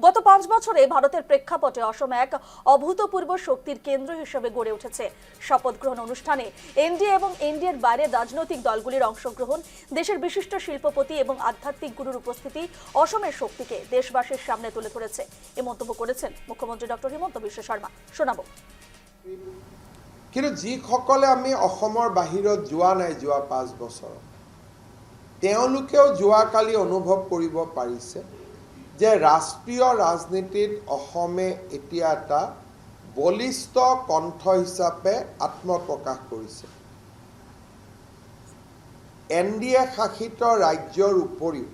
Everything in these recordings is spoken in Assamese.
গত 5 বছরে ভারতের প্রেক্ষাপটে অসম এক অভূতপূর্ব শক্তির কেন্দ্র হিসেবে গড়ে উঠেছে। শপথ গ্রহণ অনুষ্ঠানে এনডিএ এবং এনডিএর বাইরে রাজনৈতিক দলগুলির অংশগ্রহণ, দেশের বিশিষ্ট শিল্পপতি এবং আধ্যাত্মিক গুরুর উপস্থিতি অসমের শক্তিকে দেশবাসীর সামনে তুলে ধরেছে। এই মন্তব্য করেছেন মুখ্যমন্ত্রী ডক্টর হিমন্ত বিশ্ব শর্মা। শোনাবো। কিন্তু যিসকলে আমি অসমৰ বাহিৰত যোৱা নাই যোৱা 5 বছৰ, তেওঁলোকেও যোৱাকালি অনুভৱ কৰিব পাৰিছে যে ৰাষ্ট্ৰীয় ৰাজনীতিত অসমে এতিয়া এটা বলিষ্ঠ কণ্ঠ হিচাপে আত্মপ্ৰকাশ কৰিছে। এনডিএ শাসিত ৰাজ্যৰ উপৰিও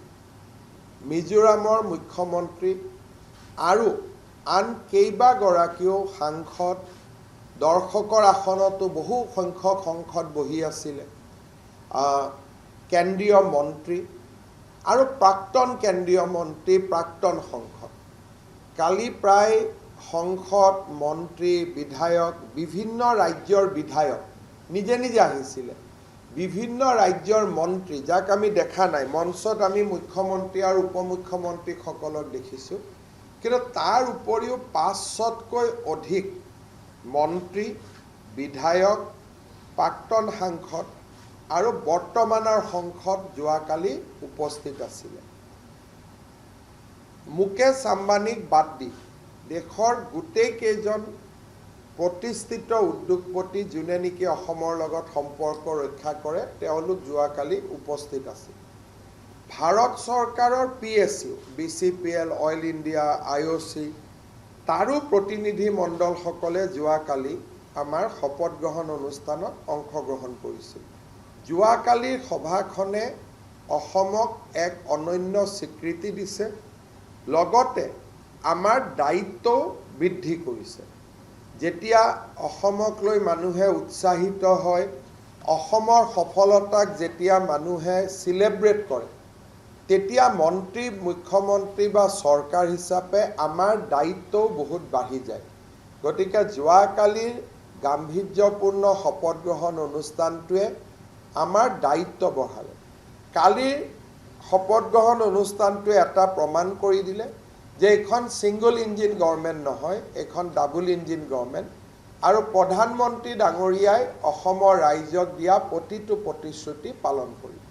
মিজোৰামৰ মুখ্যমন্ত্ৰী আৰু আন কেইবাগৰাকীও সাংসদ, দৰ্শকৰ আসনতো বহু সংখ্যক সংসদ বহি আছিলে, কেন্দ্ৰীয় মন্ত্ৰী আৰু প্ৰাক্তন কেন্দ্ৰীয় মন্ত্ৰী, প্ৰাক্তন সংসদ। কালি প্ৰায় সংসদ, মন্ত্ৰী, বিধায়ক, বিভিন্ন ৰাজ্যৰ বিধায়ক নিজে নিজে আহিছিলে। বিভিন্ন ৰাজ্যৰ মন্ত্ৰী, যাক আমি দেখা নাই, মঞ্চত আমি মুখ্যমন্ত্ৰী আৰু উপমুখ্যমন্ত্ৰীসকলক দেখিছোঁ, কিন্তু তাৰ উপৰিও 500তকৈ অধিক মন্ত্ৰী, বিধায়ক, প্ৰাক্তন সাংসদ আৰু বৰ্তমানৰ সংসদ যোৱাকালি উপস্থিত আছিলে। মুকেশ আম্বানীক বাদ দি দেশৰ গোটেইকেইজন প্ৰতিষ্ঠিত উদ্যোগপতি, যোনে নেকি অসমৰ লগত সম্পৰ্ক ৰক্ষা কৰে, তেওঁলোক যোৱাকালি উপস্থিত আছিল। ভাৰত চৰকাৰৰ PSU, BCPL, oil India, IOC, তাৰো প্ৰতিনিধি মণ্ডলসকলে যোৱাকালি আমাৰ শপত গ্ৰহণ অনুষ্ঠানত অংশগ্ৰহণ কৰিছিল। যোৱাকালিৰ সভাখনে অসমক এক অনন্য স্বীকৃতি দিছে, লগতে আমাৰ দায়িত্বও বৃদ্ধি কৰিছে। যেতিয়া অসমক লৈ মানুহে উৎসাহিত হয়, অসমৰ সফলতাক যেতিয়া মানুহে চিলেব্ৰেট কৰে, তেতিয়া মন্ত্ৰী, মুখ্যমন্ত্ৰী বা চৰকাৰ হিচাপে আমাৰ দায়িত্বও বহুত বাঢ়ি যায়। গতিকে যোৱাকালিৰ গাম্ভীৰ্যপূৰ্ণ শপত গ্ৰহণ অনুষ্ঠানটোৱে আমাৰ দায়িত্ব বঢ়ালে। কালিৰ শপত গ্ৰহণ অনুষ্ঠানটোৱে এটা প্ৰমাণ কৰি দিলে যে এইখন ছিংগল ইঞ্জিন গভৰ্ণমেণ্ট নহয়, এইখন ডাবল ইঞ্জিন গভৰ্ণমেণ্ট। আৰু প্ৰধানমন্ত্ৰী ডাঙৰীয়াই অসমৰ ৰাইজক দিয়া প্ৰতিটো প্ৰতিশ্ৰুতি পালন কৰিব।